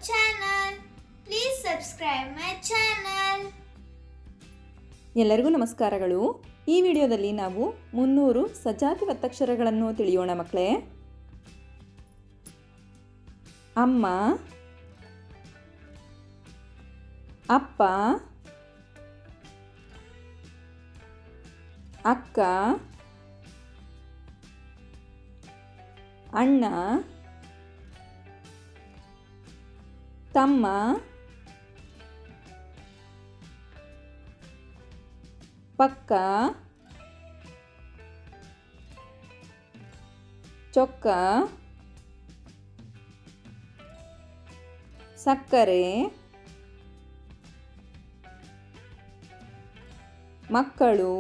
channel. Please subscribe my channel. ಎಲ್ಲರಿಗೂ ನಮಸ್ಕಾರಗಳು. ಈ ವಿಡಿಯೋದಲ್ಲಿ ನಾವು 300 ಸಜಾತಿ ಒತ್ತಕ್ಷರಗಳನ್ನು ತಿಳಿಯೋಣ ಮಕ್ಕಳೇ. ಅಮ್ಮ, ಅಪ್ಪ, ಅಕ್ಕ, ಅಣ್ಣ, ತಮ್ಮ, ಪಕ್ಕ, ಚೊಕ್ಕ, ಸಕ್ಕರೆ, ಮಕ್ಕಳು,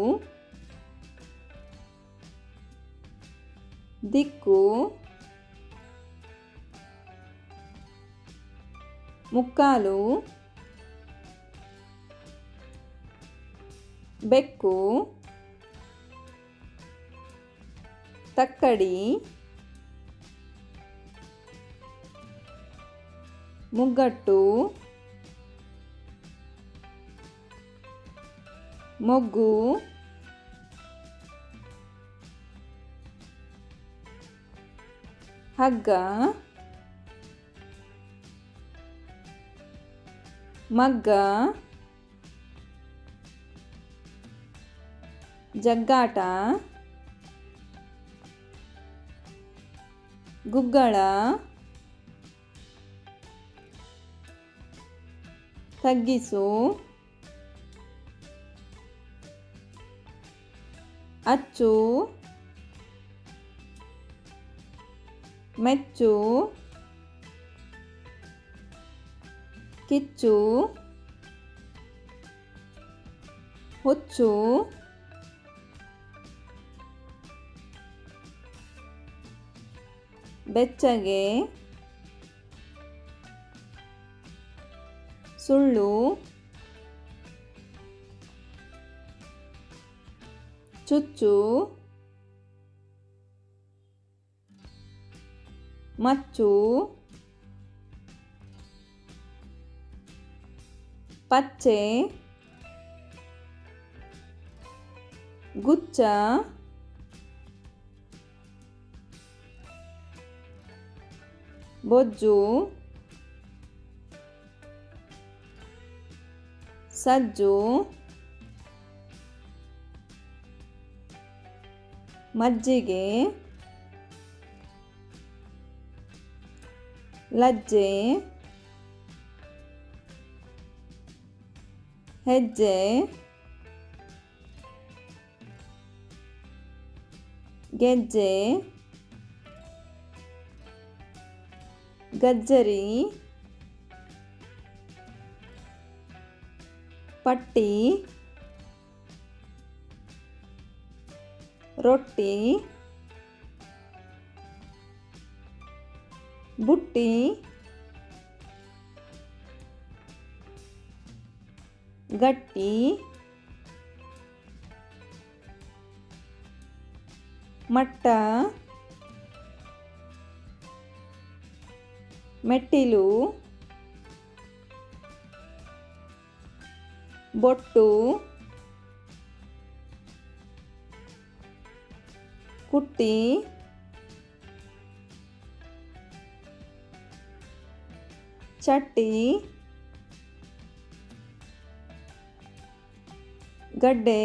ದಿಕ್ಕು, ಮುಕ್ಕಾಲು, ಬೆಕ್ಕು, ತಕ್ಕಡಿ, ಮುಗ್ಗಟ್ಟು, ಮೊಗ್ಗು, ಹಗ್ಗ, ಮಗ್ಗ, ಜಗ್ಗಾಟ, ಗುಗ್ಗಳ, ತಗ್ಗಿಸು, ಅಚ್ಚು, ಮೆಚ್ಚು, ಕಿಚ್ಚು, ಹುಚ್ಚು, ಬೆಚ್ಚಗೆ, ಸುಳ್ಳು, ಚುಚ್ಚು, ಮಚ್ಚು, ಪಚ್ಚೆ, ಗುಚ್ಚ, ಬೊಜ್ಜು, ಸಜ್ಜು, ಮಜ್ಜಿಗೆ, ಲಜ್ಜೆ, ಹೆಜ್ಜೆ, ಗೆಜ್ಜೆ, ಗಜ್ಜರಿ, ಪಟ್ಟಿ, ರೊಟ್ಟಿ, ಬುಟ್ಟಿ, ಗಟ್ಟಿ, ಮಟ್ಟ, ಮೆಟ್ಟಿಲು, ಬೊಟ್ಟು, ಕುಟ್ಟಿ, ಚಟ್ಟಿ, ಗಡ್ಡೆ,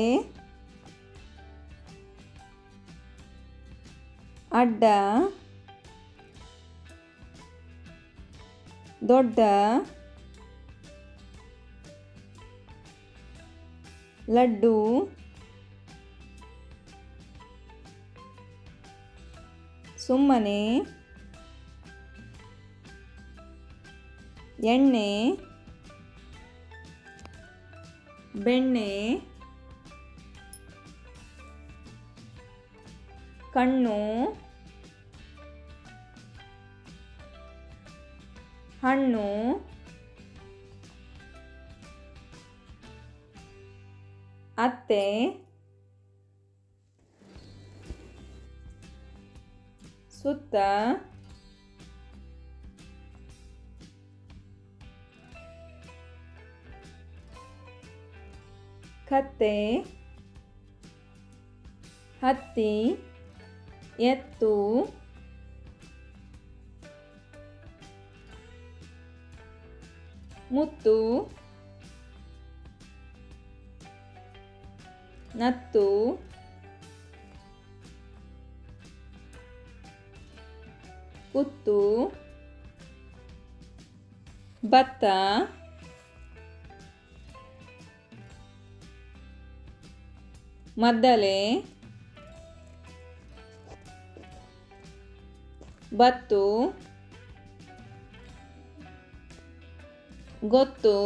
ಅಡ್ಡ, ದೊಡ್ಡ, ಲಡ್ಡು, ಸುಮ್ಮನೆ, ಎಣ್ಣೆ, ಬೆಣ್ಣೆ, ಕಣ್ಣು, ಹಣ್ಣು, ಅತ್ತೆ, ಸುತ್ತ, ಕತ್ತೆ, ಹತ್ತಿ, ಎತ್ತು, ಮುತ್ತು, ನತ್ತು, ಕುತ್ತು, ಭತ್ತ, ಮದ್ದಲೆ, ಬತ್ತು, ಗೊತ್ತು,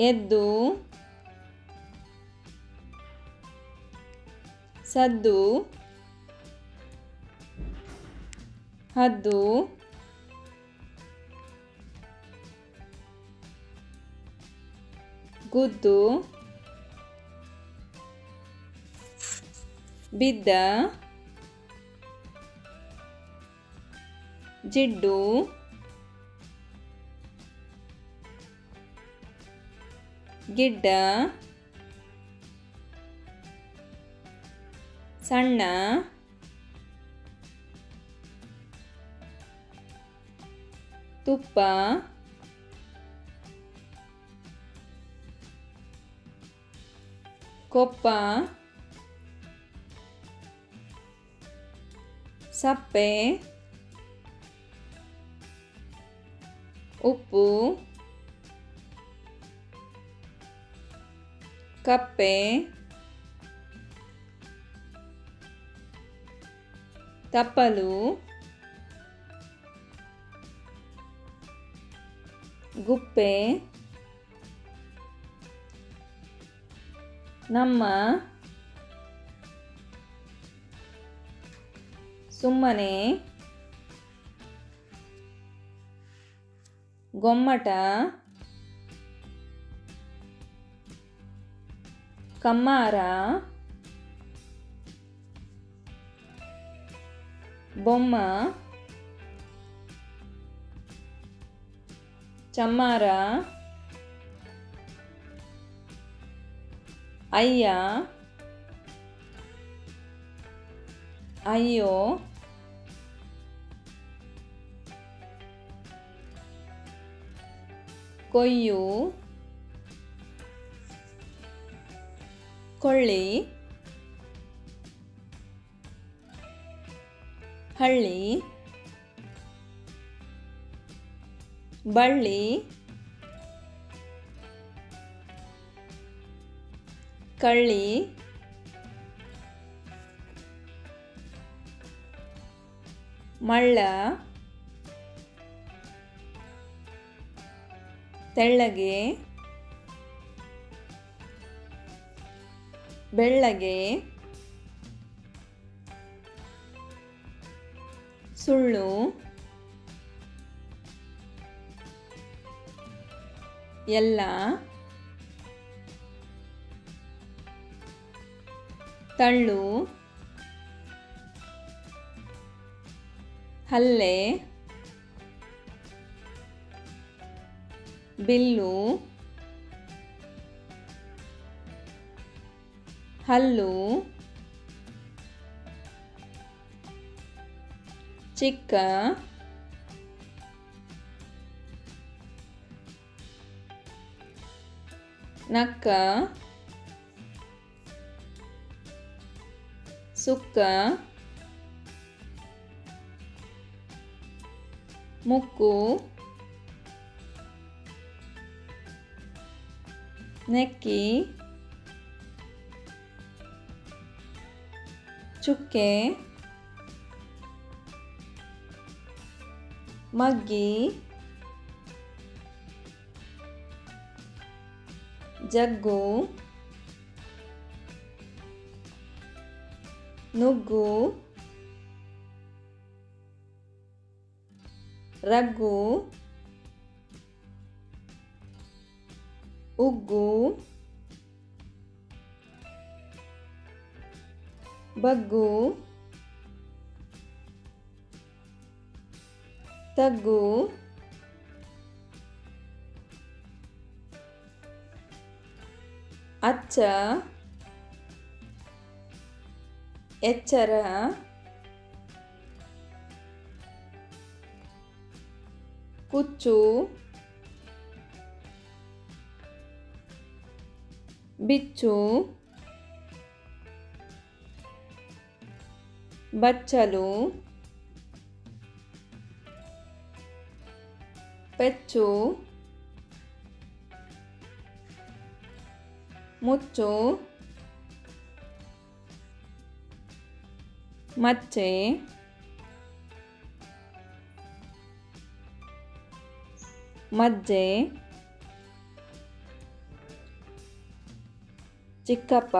ಎದ್ದು, ಸದ್ದು, ಹದ್ದು, ಗುದ್ದು, ಬಿದ್ದ, ಜಿಡ್ಡು, ಗಿಡ್ಡ, ಸಣ್ಣ, ತುಪ್ಪ, ಕೊಪ್ಪ, ಸಪ್ಪೆ, ಉಪ್ಪು, ಕಪ್ಪೆ, ತಪ್ಪಲು, ಗುಪ್ಪೆ, ನಮ್ಮ, ಸುಮ್ಮನೆ, ಗೊಮ್ಮಟ, ಕಮ್ಮಾರ, ಬೊಮ್ಮ, ಚಮ್ಮಾರ, ಅಯ್ಯ, ಅಯ್ಯೋ, ಕೊಯ್ಯು, ಕೊಳ್ಳಿ, ಹಳ್ಳಿ, ಬಳ್ಳಿ, ಕಳ್ಳಿ, ಮಳ್ಳ, ತೆಳ್ಳಗೆ, ಬೆಳ್ಳಗೆ, ಸುಳ್ಳು, ಎಲ್ಲ, ತಳ್ಳು, ಹಲ್ಲೆ, ಬಿಲ್ಲು, ಹಲ್ಲು, ಚಿಕ್ಕ, ನಕ್ಕ, ಸುಕ್ಕ, ಮುಕ್ಕು, ನೆಕ್ಕಿ, ಚುಕ್ಕೆ, ಮಗ್ಗಿ, ಜಗ್ಗು, ನುಗ್ಗು, ರಗ್ಗು, ಉಗ್ಗು, ಬಗ್ಗು, ತಗ್ಗು, ಅಚ್ಚ, ಎಚ್ಚರ, ಕುಚ್ಚು, ಬಿಚ್ಚು, ಬಚ್ಚಲು, ಪೆಚ್ಚು, ಮುಚ್ಚು, ಮಚ್ಚೆ, ಮಜ್ಜೆ, ಚಿಕ್ಕಪ್ಪ,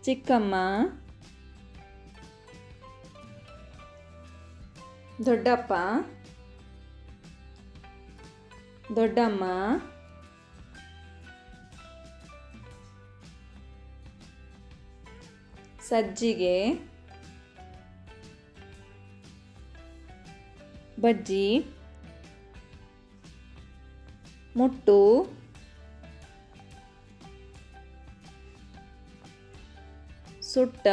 ಚಿಕ್ಕಮ್ಮ, ದೊಡ್ಡಪ್ಪ, ದೊಡ್ಡಮ್ಮ, ಸಜ್ಜಿಗೆ, ಬಜ್ಜಿ, ಮುಟ್ಟು, ಸುಟ್ಟ,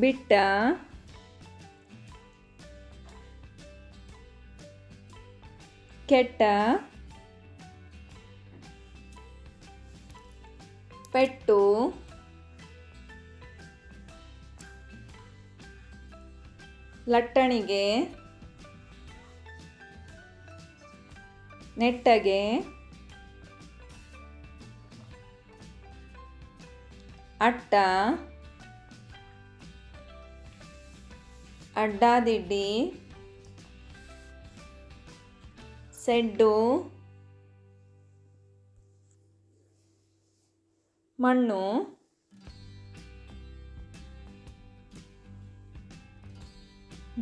ಬಿಟ್ಟ, ಕೆಟ್ಟ, ಪೆಟ್ಟು, ಲಟ್ಟಣಿಗೆ, ನೆಟ್ಟಗೆ, ಅಟ್ಟ, ಅಡ್ಡಾದಿಡ್ಡಿ, ಸೆಡ್ಡು, ಮಣ್ಣು,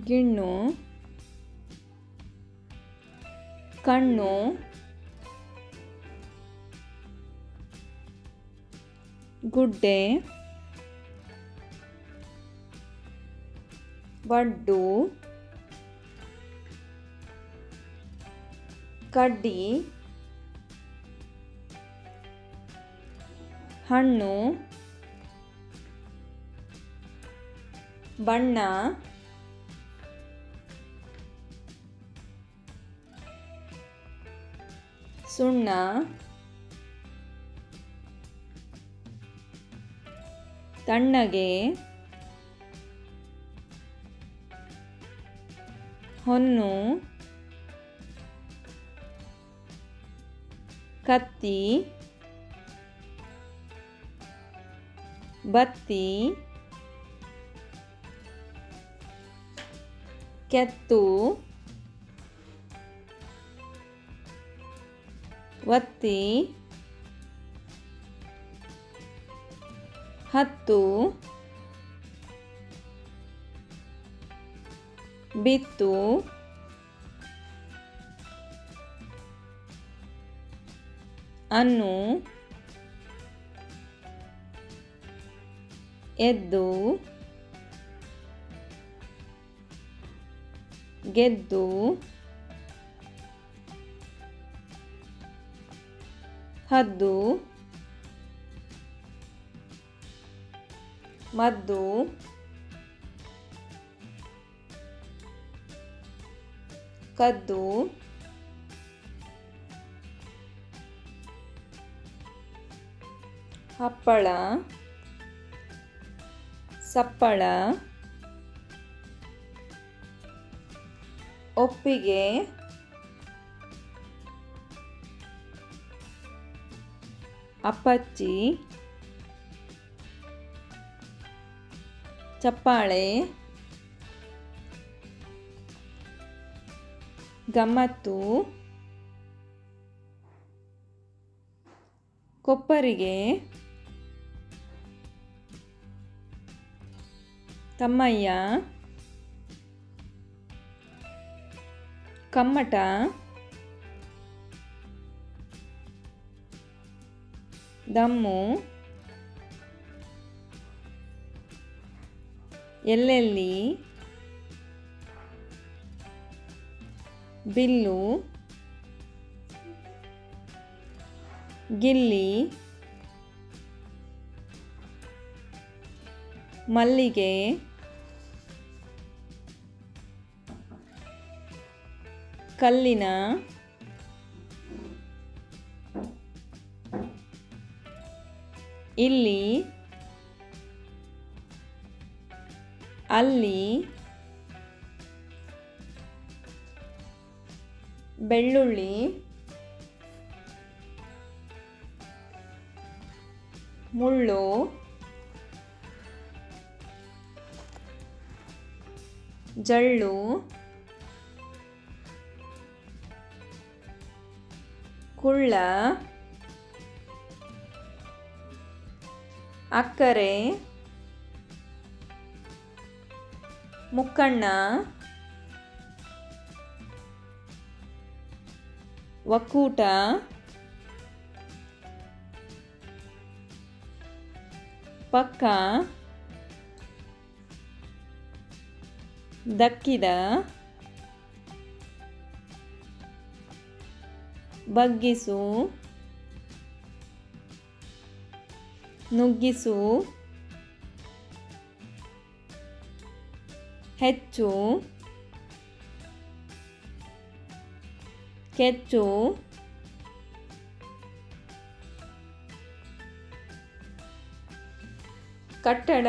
ಗಿಣ್ಣು, ಕಣ್ಣು, ಗುಡ್ಡೆ, ಬಡ್ಡು, ಕಡ್ಡಿ, ಹಣ್ಣು, ಬಣ್ಣ, ಸುಣ್ಣ, ತಣ್ಣಗೆ, ಹೊನ್ನು, ಕತ್ತಿ, ಬತ್ತಿ, ಕೆತ್ತು, ಒತ್ತಿ, ಹತ್ತು, ಬಿತ್ತು, ಅನ್ನು, ಎದ್ದು, ಗೆದ್ದು, ಹದ್ದು, ಮದ್ದು, ಕದ್ದು, ಹಪ್ಪಳ, ಸಪ್ಪಳ, ಒಪ್ಪಿಗೆ, ಅಪ್ಪಚ್ಚಿ, ಚಪ್ಪಾಳೆ, ಗಮ್ಮತ್ತು, ಕೊಪ್ಪರಿಗೆ, ತಮ್ಮಯ್ಯ, ಕಮ್ಮಟ, ದಮ್ಮು, ಎಲ್ಲೆಲ್ಲಿ, ಬಿಲ್ಲು, ಗಿಲ್ಲಿ, ಮಲ್ಲಿಗೆ, ಕಲ್ಲಿನ, ಇಲ್ಲಿ, ಅಲ್ಲಿ, ಬೆಳ್ಳುಳ್ಳಿ, ಮುಳ್ಳು, ಜಳ್ಳು, ಕುಳ್ಳ, ಅಕ್ಕರೆ, ಮುಕ್ಕಣ್ಣ, ಒಕ್ಕೂಟ, ಪಕ್ಕ, ದಕ್ಕಿದ, ಬಗ್ಗಿಸು, ನುಗ್ಗಿಸು, ಹೆಚ್ಚು, ಕೆಚ್ಚು, ಕಟ್ಟಡ,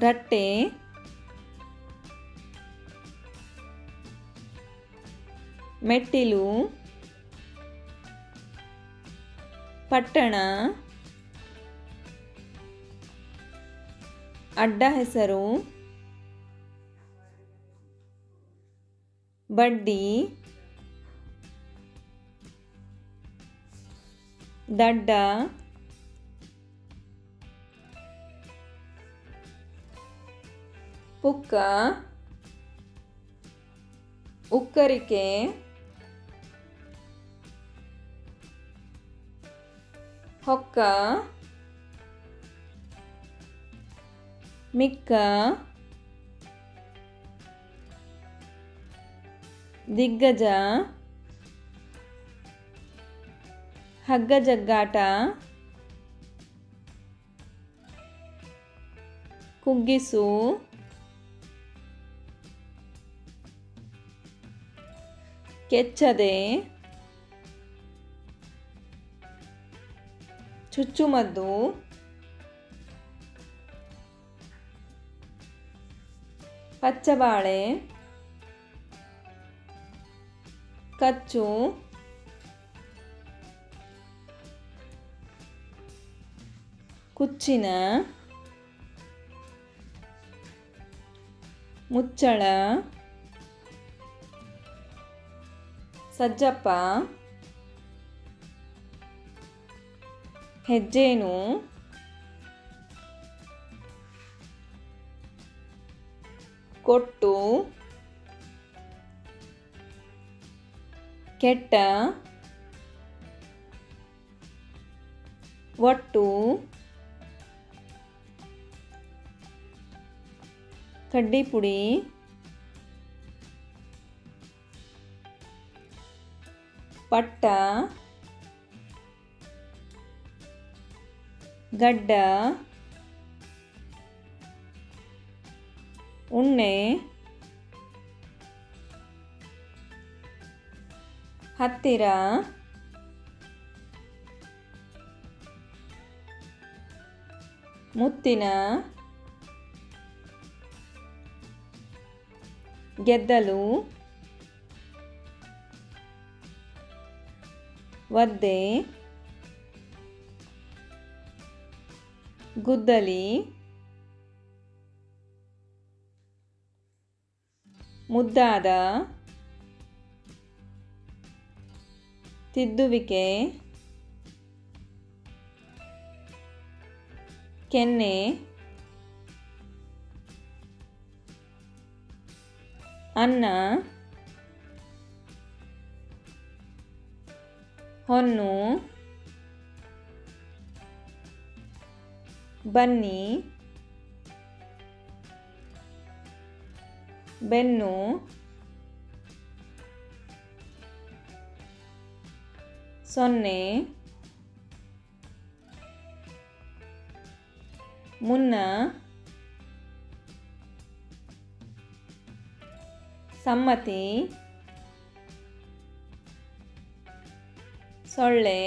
ರಟ್ಟೆ, ಮೆಟ್ಟಿಲು, ಪಟ್ಟಣ, ಅಡ್ಡ ಹೆಸರು, ಬಡ್ಡಿ, ದಡ್ಡ, ಪುಕ್ಕ, ಉಕ್ಕರಿಕೆ, ಹೊಕ್ಕ, ಮಿಕ್ಕ, ದಿಗ್ಗಜ, ಹಗ್ಗ ಜಗ್ಗಾಟ, ಕುಗ್ಗಿಸು, ಕೆಚ್ಚದೆ, ಚುಚ್ಚುಮದ್ದು, ಪಚ್ಚಬಾಳೆ, ಕಚ್ಚು, ಕುಚ್ಚಿನ, ಮುಚ್ಚಳ, ಸಜ್ಜಪ್ಪ, ಹೆಜ್ಜೇನು, ಕೊಟ್ಟು, ಕೆಟ್ಟ, ಒಟ್ಟು, ಕಡ್ಡಿಪುಡಿ, ಪಟ್ಟ, ಗಡ್ಡ, ಉಣ್ಣೆ, ಹತ್ತಿರ, ಮುತ್ತಿನ, ಗೆದ್ದಲು, ಒದ್ದೆ, ಗುದ್ದಲಿ, ಮುದ್ದಾದ, ತಿದ್ದುವಿಕೆ, ಕೆನ್ನೆ, ಅನ್ನ, ಹೊನ್ನು, ಬನ್ನಿ, ಬೆನ್ನು, ಸೊನ್ನೆ, ಮುನ್ನ, ಸಮ್ಮತಿ, ಸೊಳ್ಳೆ,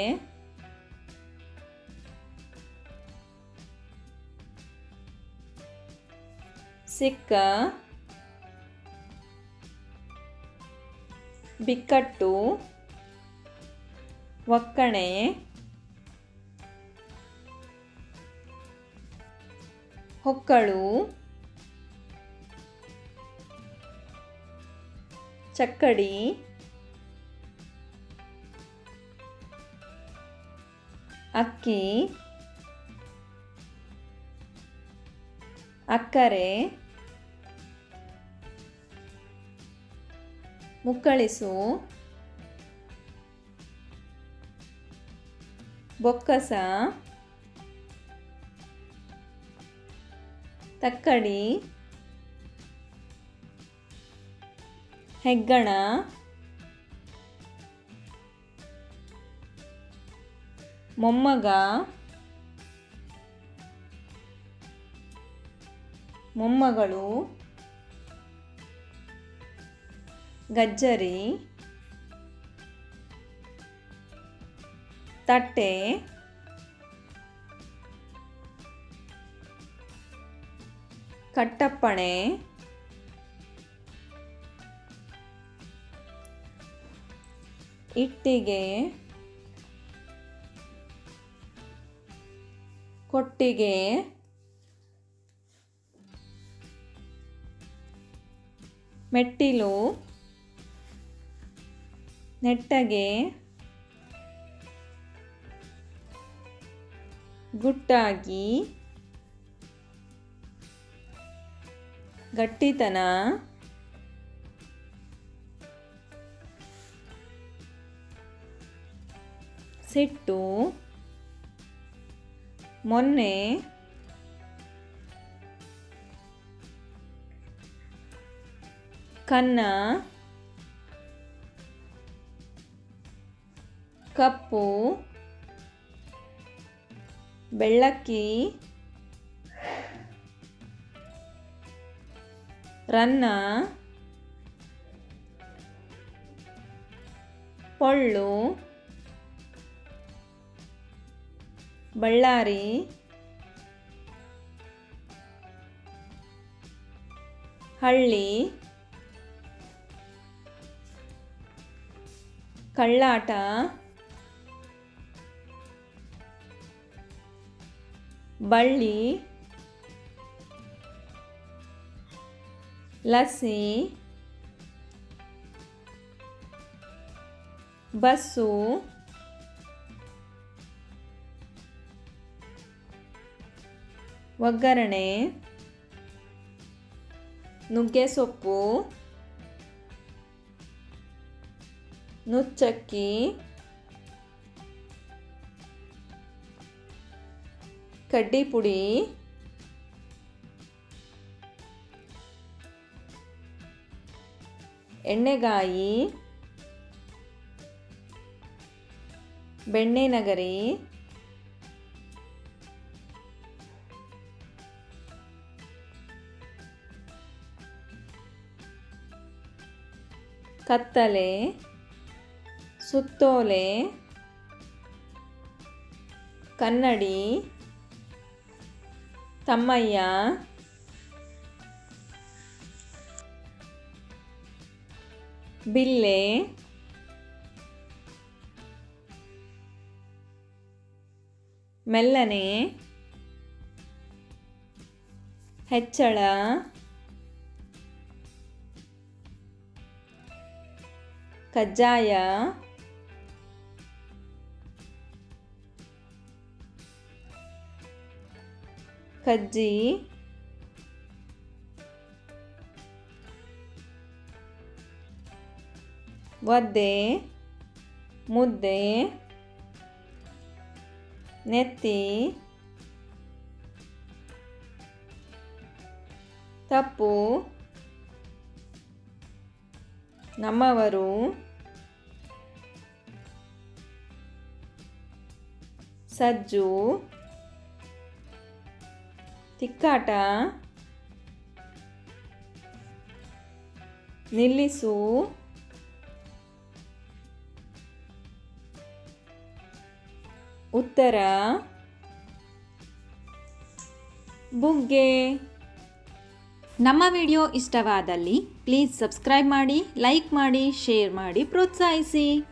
ಸಿಕ್ಕ, ಬಿಕ್ಕಟ್ಟು, ಒಕ್ಕಣೆ, ಹೊಕ್ಕಳು, ಚಕ್ಕಡಿ, ಅಕ್ಕಿ, ಅಕ್ಕರೆ, ಮುಕ್ಕಳಿಸು, ಬೊಕ್ಕಸ, ತಕ್ಕಡಿ, ಹೆಗ್ಗಣ, ಮೊಮ್ಮಗ, ಮೊಮ್ಮಗಳು, ಗಜ್ಜರಿ, ತಟ್ಟೆ, ಕಟ್ಟಪ್ಪಣೆ, ಇಟ್ಟಿಗೆ, ಕೊಟ್ಟಿಗೆ, ಮೆಟ್ಟಿಲು, ನೆಟ್ಟಗೆ, ಗುಟ್ಟಾಗಿ, ಗಟ್ಟಿತನ, ಸಿಟ್ಟು, ಮೊನ್ನೆ, ಕನ್ನ, ಕಪ್ಪು, ಬೆಳ್ಳಕ್ಕಿ, ರನ್ನ, ಪೊಳ್ಳು, ಬಳ್ಳಾರಿ, ಹಳ್ಳಿ, ಕಳ್ಳಾಟ, ಬಳ್ಳಿ, ಲಸ್ಸಿ, ಬಸ್ಸು, ಒಗ್ಗರಣೆ, ನುಗ್ಗೆ ಸೊಪ್ಪು, ನುಚ್ಚಕ್ಕಿ, ಕಡ್ಡಿ ಪುಡಿ, ಎಣ್ಣೆಗಾಯಿ, ಬೆಣ್ಣೆನಗರಿ, ಕತ್ತಲೆ, ಸುತ್ತೋಲೆ, ಕನ್ನಡಿ, ತಮ್ಮಯ್ಯ, ಬಿಲ್ಲೆ, ಮೆಲ್ಲನೆ, ಹೆಚ್ಚಳ, ಕಜ್ಜಾಯ, ಕಜ್ಜಿ, ಒದ್ದೆ, ಮುದ್ದೆ, ನೆತ್ತಿ, ತಪ್ಪು, ನಮ್ಮವರು, ಸಜ್ಜು, ತಿಕ್ಕಾಟ, ನಿಲ್ಲಿಸು, ಉತ್ತರ, ಬುಗ್ಗೆ. ನಮ್ಮ ವಿಡಿಯೋ ಇಷ್ಟವಾದಲ್ಲಿ ಪ್ಲೀಸ್ ಸಬ್ಸ್ಕ್ರೈಬ್ ಮಾಡಿ, ಲೈಕ್ ಮಾಡಿ, ಶೇರ್ ಮಾಡಿ, ಪ್ರೋತ್ಸಾಹಿಸಿ.